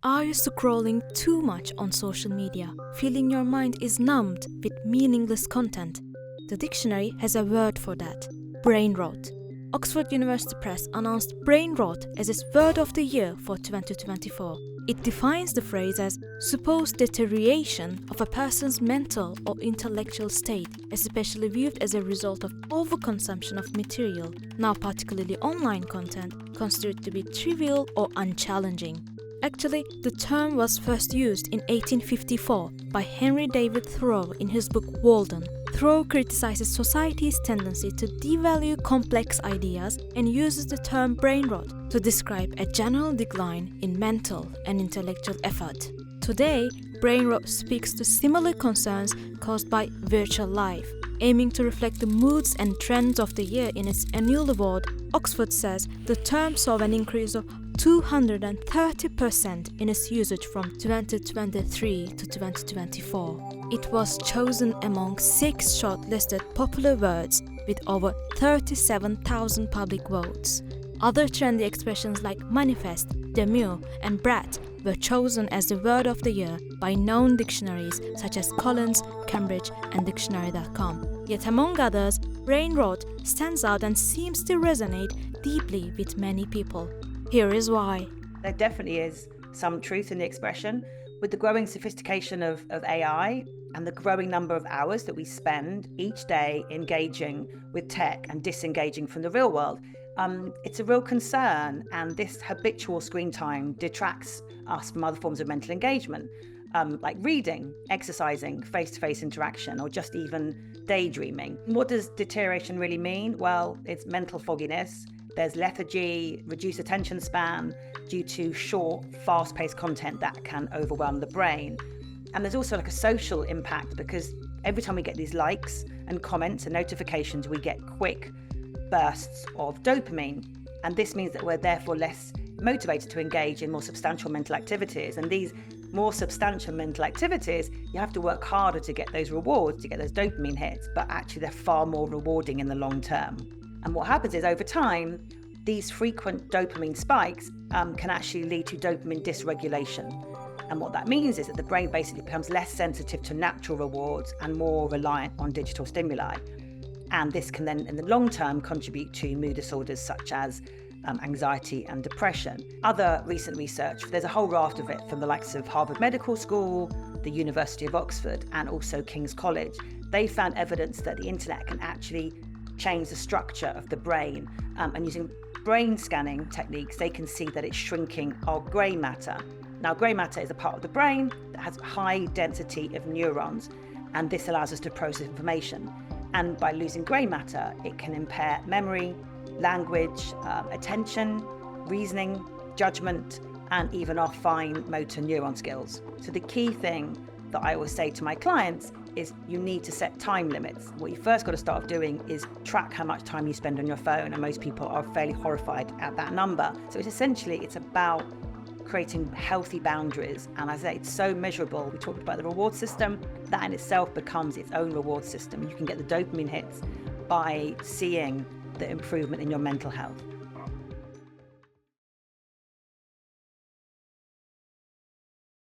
Are you scrolling too much on social media, feeling your mind is numbed with meaningless content? The dictionary has a word for that: brain rot. Oxford University Press announced brain rot as its word of the year for 2024. It defines the phrase as supposed deterioration of a person's mental or intellectual state, especially viewed as a result of overconsumption of material, now particularly online content, considered to be trivial or unchallenging. Actually, the term was first used in 1854 by Henry David Thoreau in his book Walden. Thoreau criticizes society's tendency to devalue complex ideas and uses the term brain rot to describe a general decline in mental and intellectual effort. Today, brain rot speaks to similar concerns caused by virtual life. Aiming to reflect the moods and trends of the year in its annual award, Oxford says the term saw an increase of 230% in its usage from 2023 to 2024. It was chosen among 6 shortlisted popular words with over 37,000 public votes. Other trendy expressions like manifest, demure, and brat were chosen as the word of the year by known dictionaries such as Collins, Cambridge, and Dictionary.com. Yet among others, brain rot stands out and seems to resonate deeply with many people. Here is why. There definitely is some truth in the expression. With the growing sophistication of AI and the growing number of hours that we spend each day engaging with tech and disengaging from the real world, it's a real concern, and this habitual screen time detracts us from other forms of mental engagement, like reading, exercising, face-to-face interaction, or just even daydreaming. What does deterioration really mean? Well, it's mental fogginess. There's lethargy, reduced attention span due to short, fast-paced content that can overwhelm the brain. And there's also like a social impact, because every time we get these likes and comments and notifications, we get quick bursts of dopamine. And this means that we're therefore less motivated to engage in more substantial mental activities. And these more substantial mental activities, you have to work harder to get those rewards, to get those dopamine hits, but actually they're far more rewarding in the long term. And what happens is, over time, these frequent dopamine spikes can actually lead to dopamine dysregulation. And what that means is that the brain basically becomes less sensitive to natural rewards and more reliant on digital stimuli. And this can then, in the long term, contribute to mood disorders such as anxiety and depression. Other recent research, there's a whole raft of it from the likes of Harvard Medical School, the University of Oxford, and also King's College. They found evidence that the internet can actually change the structure of the brain, and using brain scanning techniques, they can see that it's shrinking our grey matter. Now, grey matter is a part of the brain that has a high density of neurons, and this allows us to process information. And by losing grey matter, it can impair memory, language, attention, reasoning, judgment, and even our fine motor neuron skills. So the key thing that I always say to my clients is you need to set time limits. What you first got to start doing is track how much time you spend on your phone, and most people are fairly horrified at that number. So it's about creating healthy boundaries, and as I say, it's so measurable. We talked about the reward system. That in itself becomes its own reward system. You can get the dopamine hits by seeing the improvement in your mental health.